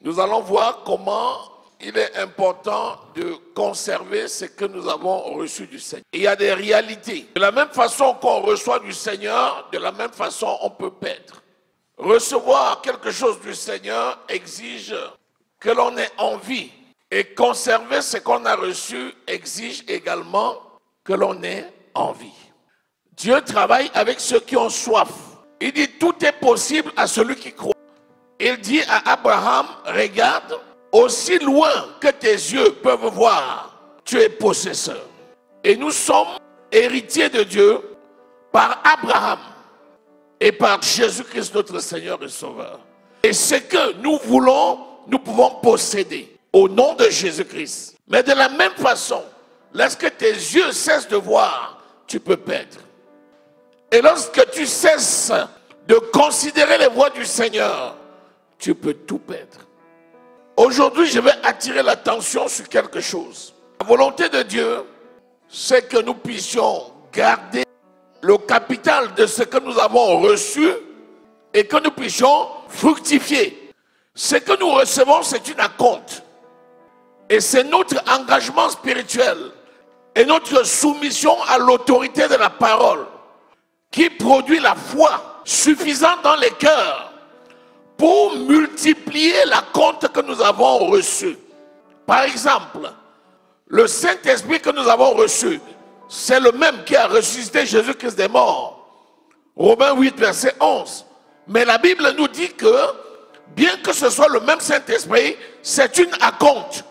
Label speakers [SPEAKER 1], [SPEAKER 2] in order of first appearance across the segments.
[SPEAKER 1] Nous allons voir comment il est important de conserver ce que nous avons reçu du Seigneur. Il y a des réalités. De la même façon qu'on reçoit du Seigneur, de la même façon on peut perdre. Recevoir quelque chose du Seigneur exige que l'on ait envie. Et conserver ce qu'on a reçu exige également que l'on ait envie. Dieu travaille avec ceux qui ont soif. Il dit tout est possible à celui qui croit. Il dit à Abraham, regarde, aussi loin que tes yeux peuvent voir, tu es possesseur. Et nous sommes héritiers de Dieu par Abraham et par Jésus-Christ notre Seigneur et Sauveur. Et ce que nous voulons, nous pouvons posséder au nom de Jésus-Christ. Mais de la même façon, lorsque tes yeux cessent de voir, tu peux perdre. Et lorsque tu cesses de considérer les voies du Seigneur, tu peux tout perdre. Aujourd'hui, je vais attirer l'attention sur quelque chose. La volonté de Dieu, c'est que nous puissions garder le capital de ce que nous avons reçu et que nous puissions fructifier. Ce que nous recevons, c'est une acompte. Et c'est notre engagement spirituel et notre soumission à l'autorité de la parole qui produit la foi suffisante dans les cœurs pour multiplier la compte que nous avons reçue. Par exemple, le Saint-Esprit que nous avons reçu, c'est le même qui a ressuscité Jésus-Christ des morts. Romains 8, verset 11. Mais la Bible nous dit que, bien que ce soit le même Saint-Esprit, c'est une acompte.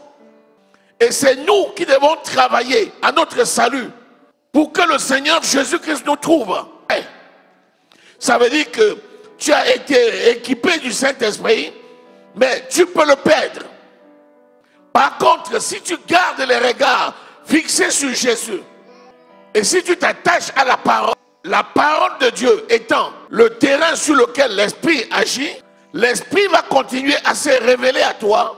[SPEAKER 1] Et c'est nous qui devons travailler à notre salut pour que le Seigneur Jésus-Christ nous trouve. Ça veut dire que tu as été équipé du Saint-Esprit, mais tu peux le perdre. Par contre, si tu gardes les regards fixés sur Jésus, et si tu t'attaches à la parole de Dieu étant le terrain sur lequel l'Esprit agit, l'Esprit va continuer à se révéler à toi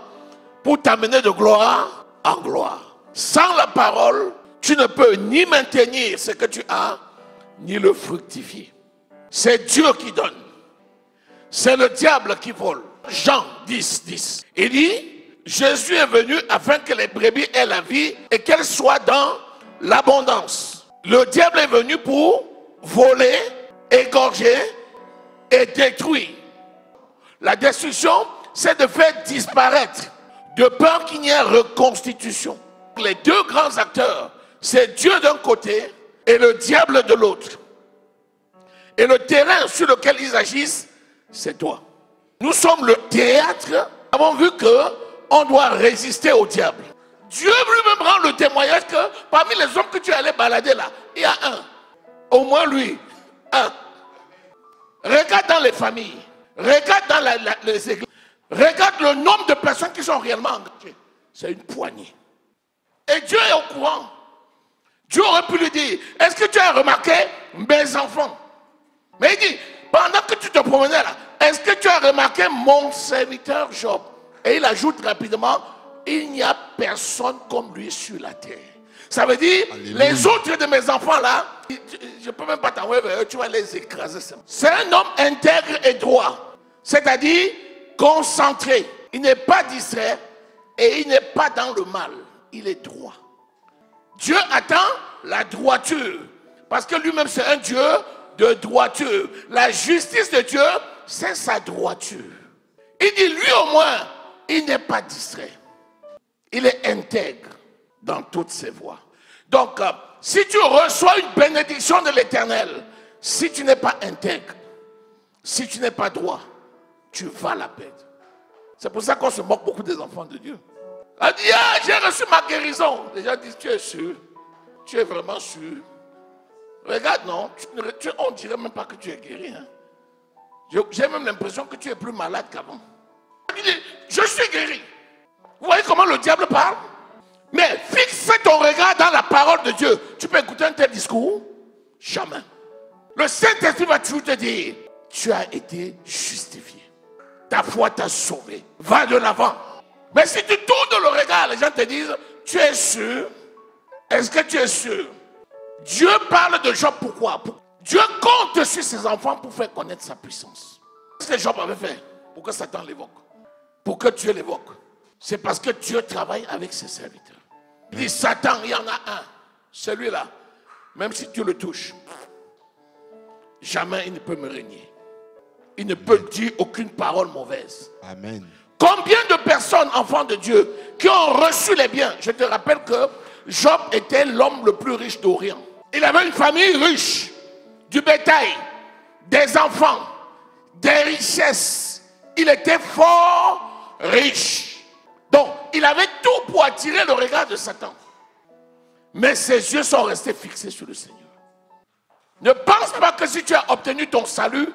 [SPEAKER 1] pour t'amener de gloire en gloire. Sans la parole, tu ne peux ni maintenir ce que tu as, ni le fructifier. C'est Dieu qui donne. C'est le diable qui vole. Jean 10, 10. Il dit, Jésus est venu afin que les brebis aient la vie et qu'elles soient dans l'abondance. Le diable est venu pour voler, égorger et détruire. La destruction, c'est de faire disparaître, de peur qu'il n'y ait reconstitution. Les deux grands acteurs, c'est Dieu d'un côté et le diable de l'autre. Et le terrain sur lequel ils agissent, c'est toi. Nous sommes le théâtre. Nous avons vu qu'on doit résister au diable. Dieu lui-même rend le témoignage que parmi les hommes que tu allais balader là, il y a un. Au moins lui, un. Regarde dans les familles. Regarde dans les églises. Regarde le nombre de personnes qui sont réellement engagées. C'est une poignée. Et Dieu est au courant. Dieu aurait pu lui dire, est-ce que tu as remarqué mes enfants? Mais il dit, pendant que tu te promenais là, est-ce que tu as remarqué mon serviteur Job? Et il ajoute rapidement, il n'y a personne comme lui sur la terre. Ça veut dire, Alléluia. Les autres de mes enfants là, je ne peux même pas t'envoyer vers eux, tu vas les écraser. C'est un homme intègre et droit. C'est-à-dire, concentré. Il n'est pas distrait et il n'est pas dans le mal. Il est droit. Dieu attend la droiture. Parce que lui-même c'est un Dieu de droiture. La justice de Dieu, c'est sa droiture. Il dit, lui au moins, il n'est pas distrait. Il est intègre dans toutes ses voies. Donc, si tu reçois une bénédiction de l'Éternel, si tu n'es pas intègre, si tu n'es pas droit, tu vas la perdre. C'est pour ça qu'on se moque beaucoup des enfants de Dieu. On dit, ah, j'ai reçu ma guérison. Les gens disent, tu es sûr? Tu es vraiment sûr? Regarde, non, on ne dirait même pas que tu es guéri. Hein. J'ai même l'impression que tu es plus malade qu'avant. Je suis guéri. Vous voyez comment le diable parle? Mais fixe ton regard dans la parole de Dieu. Tu peux écouter un tel discours? Jamais. Le Saint-Esprit va toujours te dire, tu as été justifié. Ta foi t'a sauvé. Va de l'avant. Mais si tu tournes le regard, les gens te disent, tu es sûr? Est-ce que tu es sûr? Dieu parle de Job pourquoi? Dieu compte sur ses enfants pour faire connaître sa puissance. Qu'est-ce que Job avait fait pour que Satan l'évoque? pour que Dieu l'évoque. C'est parce que Dieu travaille avec ses serviteurs. Il dit, Satan, il y en a un. Celui-là, même si tu le touches, jamais il ne peut me régner. Il ne peut dire aucune parole mauvaise.
[SPEAKER 2] Amen.
[SPEAKER 1] Combien de personnes, enfants de Dieu, qui ont reçu les biens? Je te rappelle que Job était l'homme le plus riche d'Orient. Il avait une famille riche, du bétail, des enfants, des richesses. Il était fort riche. Donc, il avait tout pour attirer le regard de Satan. Mais ses yeux sont restés fixés sur le Seigneur. Ne pense pas que si tu as obtenu ton salut,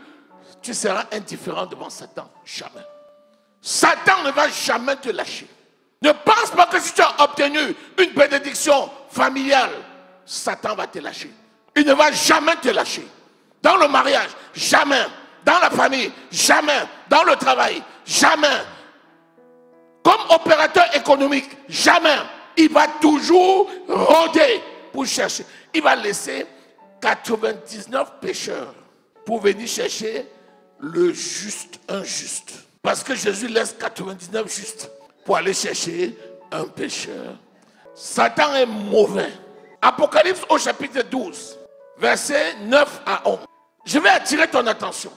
[SPEAKER 1] tu seras indifférent devant Satan. Jamais. Satan ne va jamais te lâcher. Ne pense pas que si tu as obtenu une bénédiction familiale, Satan va te lâcher. Il ne va jamais te lâcher. Dans le mariage, jamais. Dans la famille, jamais. Dans le travail, jamais. Comme opérateur économique, jamais. Il va toujours rôder pour chercher. Il va laisser 99 pécheurs pour venir chercher le juste, un juste. Parce que Jésus laisse 99 justes pour aller chercher un pécheur. Satan est mauvais. Apocalypse au chapitre 12, versets 9 à 11. Je vais attirer ton attention.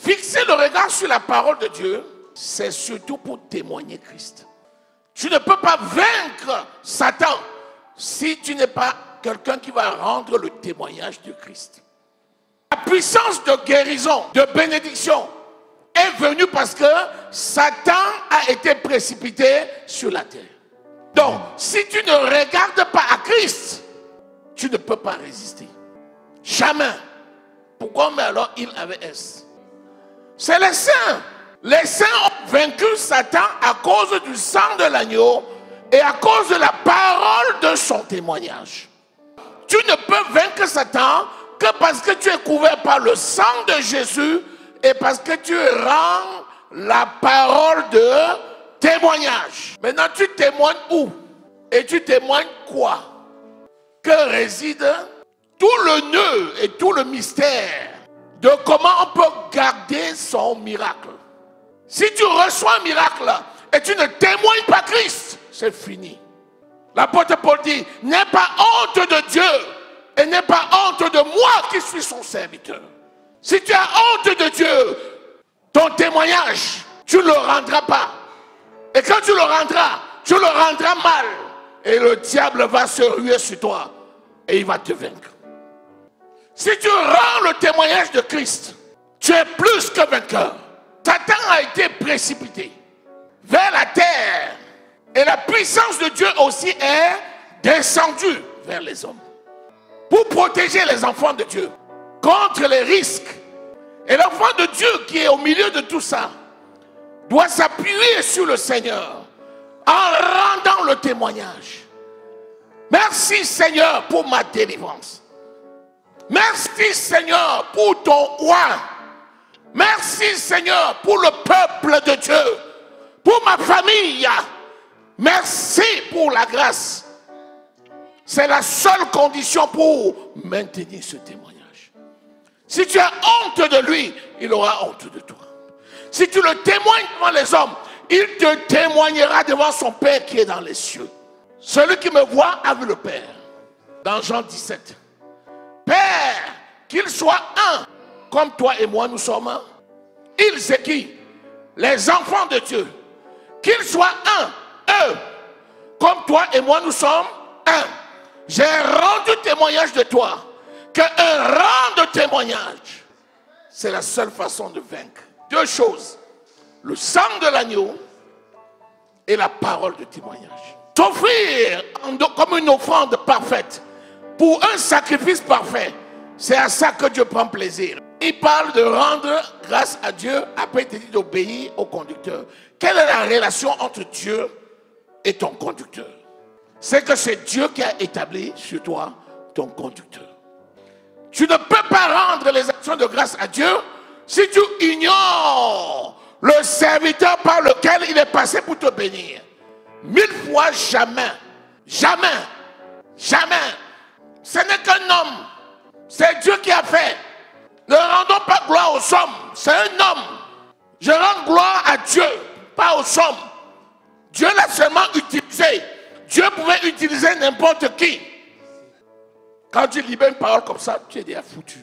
[SPEAKER 1] Fixer le regard sur la parole de Dieu, c'est surtout pour témoigner Christ. Tu ne peux pas vaincre Satan si tu n'es pas quelqu'un qui va rendre le témoignage de Christ. La puissance de guérison, de bénédiction est venue parce que Satan a été précipité sur la terre. Donc, si tu ne regardes pas à Christ, tu ne peux pas résister. Jamais. Pourquoi? Mais alors il avait S. C'est les saints. Les saints ont vaincu Satan à cause du sang de l'agneau et à cause de la parole de son témoignage. Tu ne peux vaincre Satan que parce que tu es couvert par le sang de Jésus et parce que tu rends la parole de témoignage. Maintenant, tu témoignes où? Et tu témoignes quoi? Que réside tout le nœud et tout le mystère de comment on peut garder son miracle. Si tu reçois un miracle et tu ne témoignes pas Christ, c'est fini. L'apôtre Paul dit, n'aie pas honte de Dieu et n'aie pas honte de moi qui suis son serviteur. Si tu as honte de Dieu, ton témoignage, tu ne le rendras pas. Et quand tu le rendras mal. Et le diable va se ruer sur toi et il va te vaincre. Si tu rends le témoignage de Christ, tu es plus que vainqueur. Satan a été précipité vers la terre. Et la puissance de Dieu aussi est descendue vers les hommes. Pour protéger les enfants de Dieu contre les risques. Et l'enfant de Dieu qui est au milieu de tout ça doit s'appuyer sur le Seigneur en rendant le témoignage. Merci Seigneur pour ma délivrance. Merci Seigneur pour ton roi. Merci Seigneur pour le peuple de Dieu, pour ma famille. Merci pour la grâce. C'est la seule condition pour maintenir ce témoignage. Si tu as honte de lui, il aura honte de toi. Si tu le témoignes devant les hommes, il te témoignera devant son Père qui est dans les cieux. Celui qui me voit a vu le Père. Dans Jean 17. Père, qu'il soit un, comme toi et moi nous sommes un. Il c'est qui? Les enfants de Dieu. Qu'ils soient un, eux, comme toi et moi nous sommes un. J'ai rendu témoignage de toi. Qu'un rang de témoignage, c'est la seule façon de vaincre. Deux choses. Le sang de l'agneau et la parole de témoignage. T'offrir comme une offrande parfaite pour un sacrifice parfait, c'est à ça que Dieu prend plaisir. Il parle de rendre grâce à Dieu, après il te dit d'obéir au conducteur. Quelle est la relation entre Dieu et ton conducteur? C'est que c'est Dieu qui a établi sur toi ton conducteur. Tu ne peux pas rendre les actions de grâce à Dieu si tu ignores le serviteur par lequel il est passé pour te bénir. 1000 fois jamais, jamais, jamais. Ce n'est qu'un homme. C'est Dieu qui a fait. Ne rendons pas gloire aux hommes. C'est un homme. Je rends gloire à Dieu pas aux sommes. Dieu l'a seulement utilisé. Dieu pouvait utiliser n'importe qui. Quand tu libères une parole comme ça, tu es déjà foutu.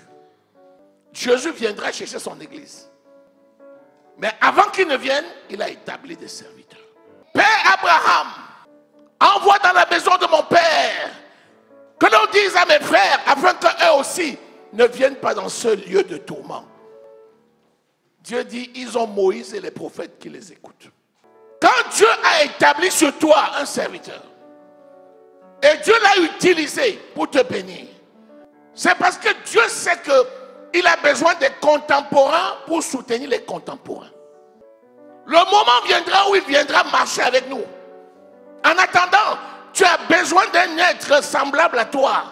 [SPEAKER 1] Jésus viendra chercher son église. Mais avant qu'il ne vienne, il a établi des serviteurs. Père Abraham, envoie dans la maison de mon père que l'on dise à mes frères, afin qu'eux aussi ne viennent pas dans ce lieu de tourment. Dieu dit, ils ont Moïse et les prophètes qui les écoutent. Quand Dieu a établi sur toi un serviteur, et Dieu l'a utilisé pour te bénir, c'est parce que Dieu sait qu'il a besoin des contemporains pour soutenir les contemporains. Le moment viendra où il viendra marcher avec nous. En attendant, tu as besoin d'un être semblable à toi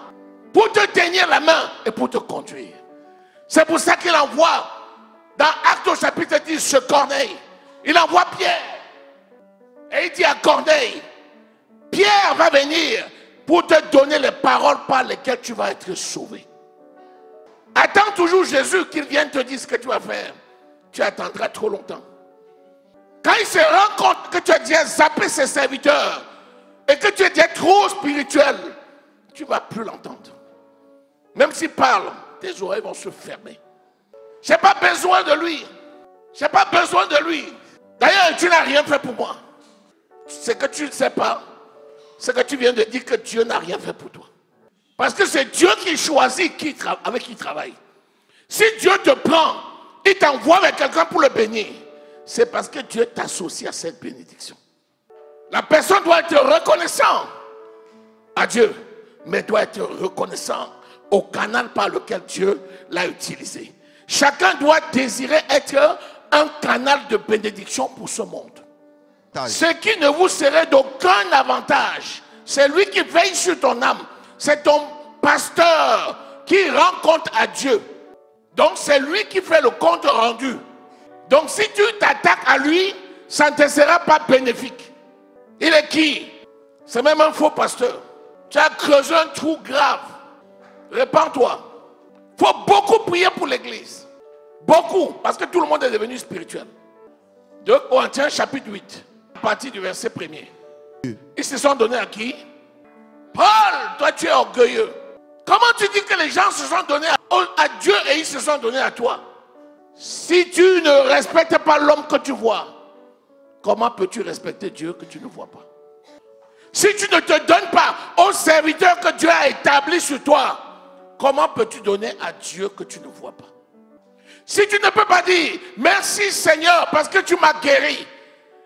[SPEAKER 1] pour te tenir la main et pour te conduire. C'est pour ça qu'il envoie dans Actes au chapitre 10 ce Corneille. Il envoie Pierre. Et il dit à Corneille, Pierre va venir pour te donner les paroles par lesquelles tu vas être sauvé. Attends toujours Jésus qu'il vienne te dire ce que tu vas faire. Tu attendras trop longtemps. Quand il se rend compte que tu as déjà zappé ses serviteurs et que tu es déjà trop spirituel, tu ne vas plus l'entendre. Même s'il parle, tes oreilles vont se fermer. Je n'ai pas besoin de lui. Je n'ai pas besoin de lui. D'ailleurs, tu n'as rien fait pour moi. Ce que tu ne sais pas, c'est que tu viens de dire que Dieu n'a rien fait pour toi. Parce que c'est Dieu qui choisit avec qui il travaille. Si Dieu te prend, il t'envoie avec quelqu'un pour le bénir, c'est parce que Dieu t'associe à cette bénédiction. La personne doit être reconnaissant à Dieu, mais doit être reconnaissant au canal par lequel Dieu l'a utilisé. Chacun doit désirer être un canal de bénédiction pour ce monde. Ce qui ne vous serait d'aucun avantage, c'est lui qui veille sur ton âme. C'est ton pasteur qui rend compte à Dieu. Donc c'est lui qui fait le compte rendu. Donc si tu t'attaques à lui, ça ne te sera pas bénéfique. Il est qui? C'est même un faux pasteur. Tu as creusé un trou grave. Répands-toi. Il faut beaucoup prier pour l'église. Beaucoup. Parce que tout le monde est devenu spirituel. 2 Corinthiens chapitre 8. À partir du verset 1er. Ils se sont donnés à qui? Paul, toi tu es orgueilleux. Comment tu dis que les gens se sont donnés à Dieu et ils se sont donnés à toi? Si tu ne respectes pas l'homme que tu vois, comment peux-tu respecter Dieu que tu ne vois pas? Si tu ne te donnes pas au serviteur que Dieu a établi sur toi, comment peux-tu donner à Dieu que tu ne vois pas? Si tu ne peux pas dire merci Seigneur parce que tu m'as guéri,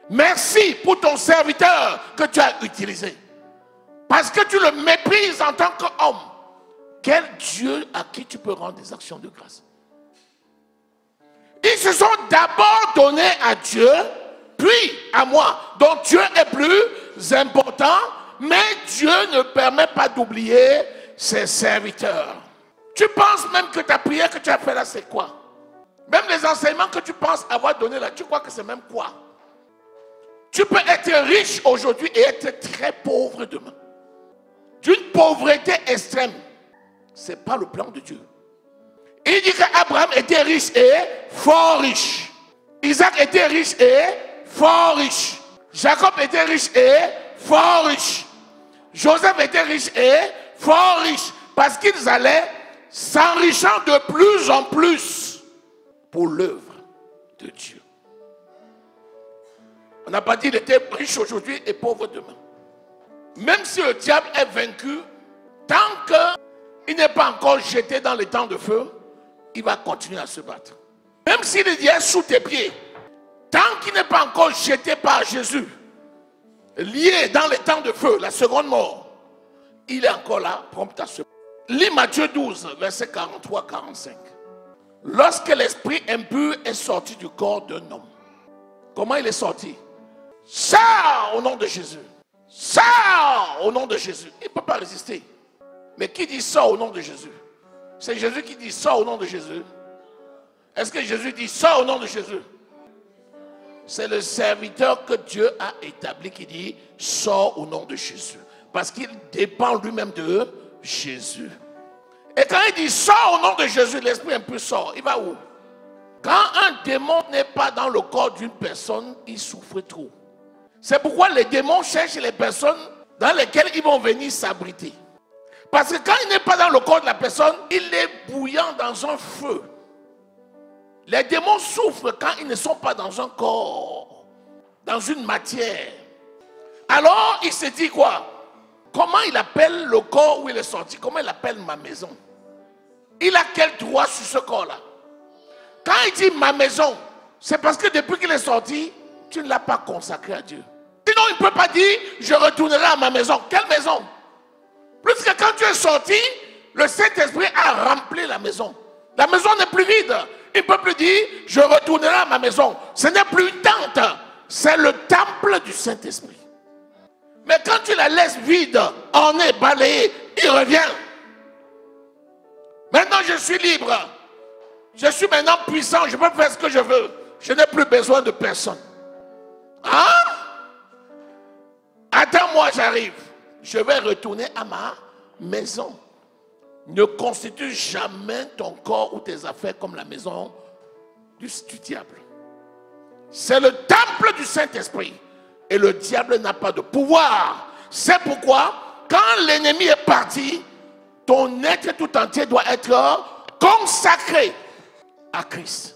[SPEAKER 1] merci pour ton serviteur que tu as utilisé, parce que tu le méprises en tant qu'homme, quel Dieu à qui tu peux rendre des actions de grâce? Ils se sont d'abord donnés à Dieu, puis à moi. Donc Dieu est plus important, mais Dieu ne permet pas d'oublier ses serviteurs. Tu penses même que ta prière que tu as fait là, c'est quoi? Même les enseignements que tu penses avoir donné là, tu crois que c'est même quoi? Tu peux être riche aujourd'hui et être très pauvre demain. D'une pauvreté extrême. Ce n'est pas le plan de Dieu. Il dit qu'Abraham était riche et fort riche. Isaac était riche et fort riche. Jacob était riche et fort riche. Joseph était riche et fort riche. Parce qu'ils allaient s'enrichant de plus en plus pour l'œuvre de Dieu. On n'a pas dit qu'il était riche aujourd'hui et pauvre demain. Même si le diable est vaincu, tant qu'il n'est pas encore jeté dans les temps de feu, il va continuer à se battre. Même s'il est sous tes pieds, tant qu'il n'est pas encore jeté par Jésus, lié dans les temps de feu, la seconde mort, il est encore là, prompt à se battre. Lis Matthieu 12, verset 43-45. Lorsque l'esprit impur est sorti du corps d'un homme, comment il est sorti? Sors au nom de Jésus. Sors au nom de Jésus. Il ne peut pas résister. Mais qui dit sors au nom de Jésus? C'est Jésus qui dit sors au nom de Jésus. Est-ce que Jésus dit sors au nom de Jésus? C'est le serviteur que Dieu a établi qui dit sors au nom de Jésus. Parce qu'il dépend lui-même de Jésus. Et quand il dit sors au nom de Jésus, l'esprit un peu sort. Il va où? Quand un démon n'est pas dans le corps d'une personne, il souffre trop. C'est pourquoi les démons cherchent les personnes dans lesquelles ils vont venir s'abriter. Parce que quand il n'est pas dans le corps de la personne, il est bouillant dans un feu. Les démons souffrent quand ils ne sont pas dans un corps, dans une matière. Alors il se dit quoi? Comment il appelle le corps où il est sorti? Comment il appelle ma maison? Il a quel droit sur ce corps-là? Quand il dit ma maison, c'est parce que depuis qu'il est sorti, tu ne l'as pas consacré à Dieu. Sinon, il ne peut pas dire je retournerai à ma maison. Quelle maison? Plus que quand tu es sorti, le Saint-Esprit a rempli la maison. La maison n'est plus vide. Il ne peut plus dire je retournerai à ma maison. Ce n'est plus une tente, c'est le temple du Saint-Esprit. Mais quand tu la laisses vide, en est balayé, il revient. Maintenant, je suis libre. Je suis maintenant puissant. Je peux faire ce que je veux. Je n'ai plus besoin de personne. Hein? Attends-moi, j'arrive. Je vais retourner à ma maison. Ne constitue jamais ton corps ou tes affaires comme la maison du diable. C'est le temple du Saint-Esprit. Et le diable n'a pas de pouvoir. C'est pourquoi, quand l'ennemi est parti, ton être tout entier doit être consacré à Christ.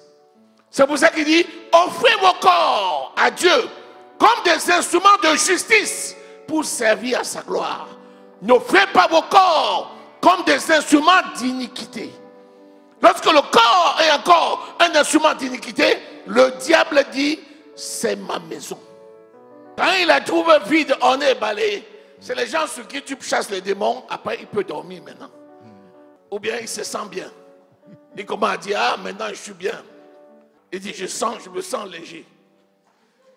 [SPEAKER 1] C'est pour ça qu'il dit, offrez vos corps à Dieu comme des instruments de justice pour servir à sa gloire. N'offrez pas vos corps comme des instruments d'iniquité. Lorsque le corps est encore un instrument d'iniquité, le diable dit, c'est ma maison. Quand il la trouve vide, on est balayé. C'est les gens sur qui tu chasses les démons, après il peut dormir maintenant. Ou bien il se sent bien. Il commence à dire, ah maintenant je suis bien. Il dit, je me sens léger.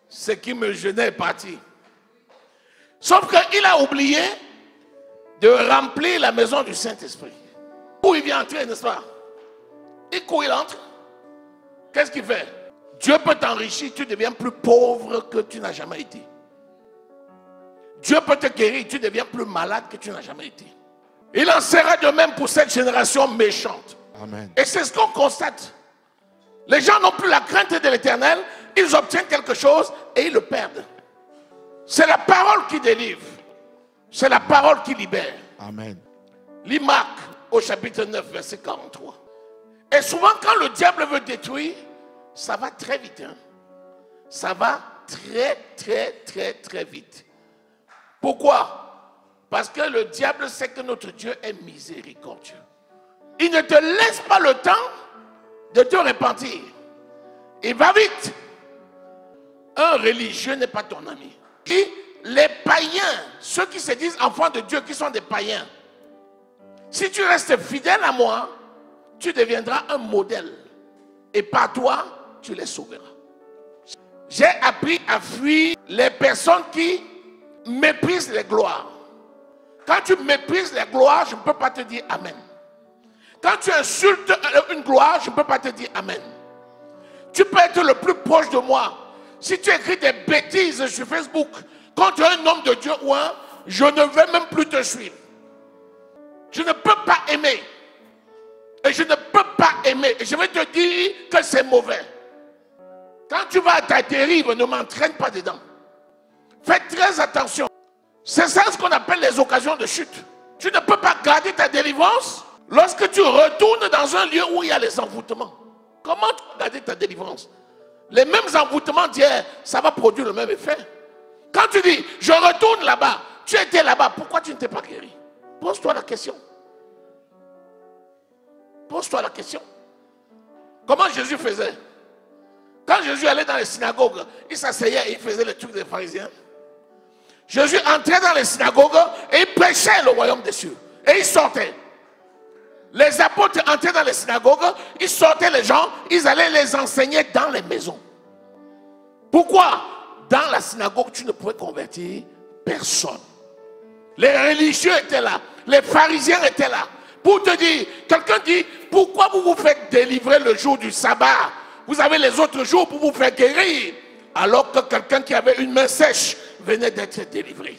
[SPEAKER 1] Ce qui me gênait est parti. Sauf qu'il a oublié de remplir la maison du Saint-Esprit. Où il vient entrer, n'est-ce pas? Et quand il entre, qu'est-ce qu'il fait? Dieu peut t'enrichir, tu deviens plus pauvre que tu n'as jamais été. Dieu peut te guérir, tu deviens plus malade que tu n'as jamais été. Il en sera de même pour cette génération méchante.
[SPEAKER 2] Amen.
[SPEAKER 1] Et c'est ce qu'on constate. Les gens n'ont plus la crainte de l'Éternel, ils obtiennent quelque chose et ils le perdent. C'est la parole qui délivre. C'est la parole qui libère.
[SPEAKER 2] Amen.
[SPEAKER 1] Lis Marc au chapitre 9, verset 43. Et souvent quand le diable veut détruire, ça va très vite. Hein? Ça va très vite. Pourquoi? Parce que le diable sait que notre Dieu est miséricordieux. Il ne te laisse pas le temps de te repentir. Il va vite. Un religieux n'est pas ton ami. Et les païens, ceux qui se disent enfants de Dieu, qui sont des païens, si tu restes fidèle à moi, tu deviendras un modèle. Et par toi, tu les sauveras. J'ai appris à fuir les personnes qui méprisent les gloires. Quand tu méprises les gloires, je ne peux pas te dire Amen. Quand tu insultes une gloire, je ne peux pas te dire Amen. Tu peux être le plus proche de moi. Si tu écris des bêtises sur Facebook contre un homme de Dieu ou un, je ne vais même plus te suivre. Je ne peux pas aimer. Et je ne peux pas aimer. Et je vais te dire que c'est mauvais. Quand tu vas à ta dérive, ne m'entraîne pas dedans. Fais très attention. C'est ça ce qu'on appelle les occasions de chute. Tu ne peux pas garder ta délivrance lorsque tu retournes dans un lieu où il y a les envoûtements. Comment tu vas garder ta délivrance? Les mêmes envoûtements d'hier, ça va produire le même effet. Quand tu dis, je retourne là-bas, tu étais là-bas, pourquoi tu ne t'es pas guéri? Pose-toi la question. Pose-toi la question. Comment Jésus faisait? Quand Jésus allait dans les synagogues, il s'asseyait et il faisait les trucs des pharisiens. Jésus entrait dans les synagogues et il prêchait le royaume des cieux. Et il sortait. Les apôtres entraient dans les synagogues, ils sortaient les gens, ils allaient les enseigner dans les maisons. Pourquoi? Dans la synagogue, tu ne pouvais convertir personne. Les religieux étaient là, les pharisiens étaient là. Pour te dire, quelqu'un dit, pourquoi vous vous faites délivrer le jour du sabbat? Vous avez les autres jours pour vous faire guérir. Alors que quelqu'un qui avait une main sèche venait d'être délivré.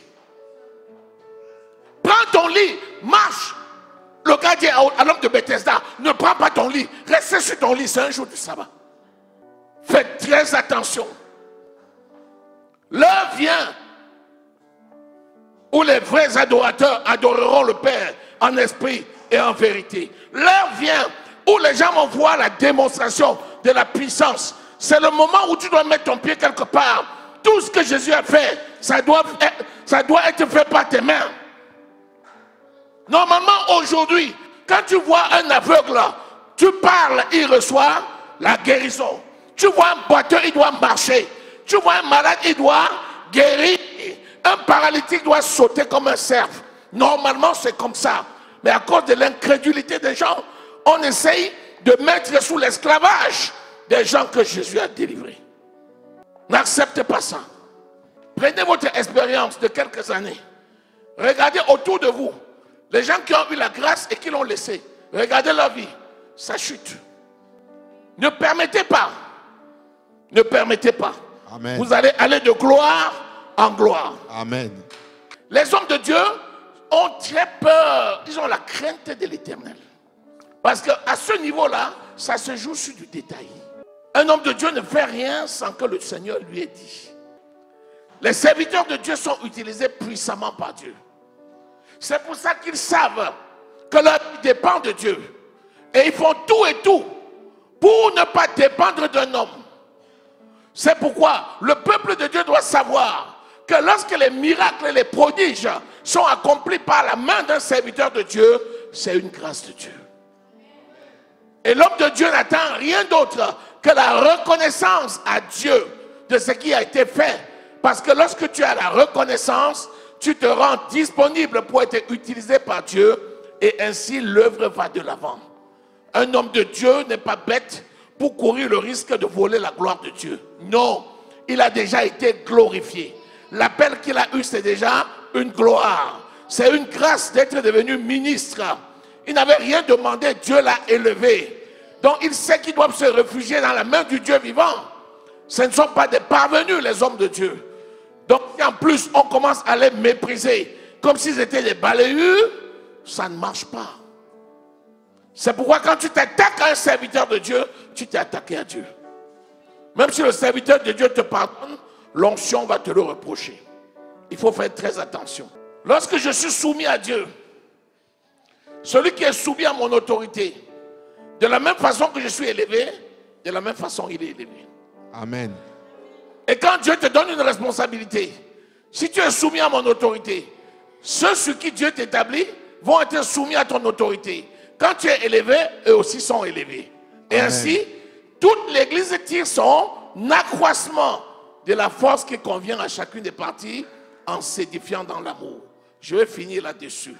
[SPEAKER 1] Prends ton lit, marche. Le gars dit à l'homme de Bethesda, ne prends pas ton lit, reste sur ton lit, c'est un jour du sabbat. Faites très attention. L'heure vient où les vrais adorateurs adoreront le Père en esprit et en vérité. L'heure vient où les gens vont voir la démonstration de la puissance. C'est le moment où tu dois mettre ton pied quelque part. Tout ce que Jésus a fait, ça doit être fait par tes mains. Normalement, aujourd'hui, quand tu vois un aveugle, tu parles, il reçoit la guérison. Tu vois un boiteux, il doit marcher. Tu vois un malade, il doit guérir. Un paralytique doit sauter comme un cerf. Normalement, c'est comme ça. Mais à cause de l'incrédulité des gens, on essaye de mettre sous l'esclavage des gens que Jésus a délivrés. N'acceptez pas ça. Prenez votre expérience de quelques années. Regardez autour de vous. Les gens qui ont eu la grâce et qui l'ont laissé. Regardez leur vie. Ça chute. Ne permettez pas. Ne permettez pas.
[SPEAKER 2] Amen.
[SPEAKER 1] Vous allez aller de gloire en gloire.
[SPEAKER 2] Amen.
[SPEAKER 1] Les hommes de Dieu ont très peur. Ils ont la crainte de l'Éternel. Parce qu'à ce niveau-là, ça se joue sur du détail. Un homme de Dieu ne fait rien sans que le Seigneur lui ait dit. Les serviteurs de Dieu sont utilisés puissamment par Dieu. C'est pour ça qu'ils savent que leur vie dépend de Dieu. Et ils font tout et tout pour ne pas dépendre d'un homme. C'est pourquoi le peuple de Dieu doit savoir que lorsque les miracles et les prodiges sont accomplis par la main d'un serviteur de Dieu, c'est une grâce de Dieu. Et l'homme de Dieu n'attend rien d'autre que la reconnaissance à Dieu de ce qui a été fait. Parce que lorsque tu as la reconnaissance, tu te rends disponible pour être utilisé par Dieu et ainsi l'œuvre va de l'avant. Un homme de Dieu n'est pas bête pour courir le risque de voler la gloire de Dieu. Non, il a déjà été glorifié. L'appel qu'il a eu, c'est déjà une gloire. C'est une grâce d'être devenu ministre. Il n'avait rien demandé, Dieu l'a élevé. Donc il sait qu'ils doivent se réfugier dans la main du Dieu vivant. Ce ne sont pas des parvenus, les hommes de Dieu. Donc en plus on commence à les mépriser comme s'ils étaient des balayures, ça ne marche pas. C'est pourquoi quand tu t'attaques à un serviteur de Dieu, tu t'es attaqué à Dieu. Même si le serviteur de Dieu te pardonne, l'onction va te le reprocher. Il faut faire très attention. Lorsque je suis soumis à Dieu, celui qui est soumis à mon autorité, de la même façon que je suis élevé, de la même façon il est élevé.
[SPEAKER 2] Amen.
[SPEAKER 1] Et quand Dieu te donne une responsabilité, si tu es soumis à mon autorité, ceux sur qui Dieu t'établit vont être soumis à ton autorité. Quand tu es élevé, eux aussi sont élevés. Et
[SPEAKER 2] Amen.
[SPEAKER 1] ainsi, toute l'église tire son accroissement de la force qui convient à chacune des parties en s'édifiant dans l'amour. Je vais finir là-dessus.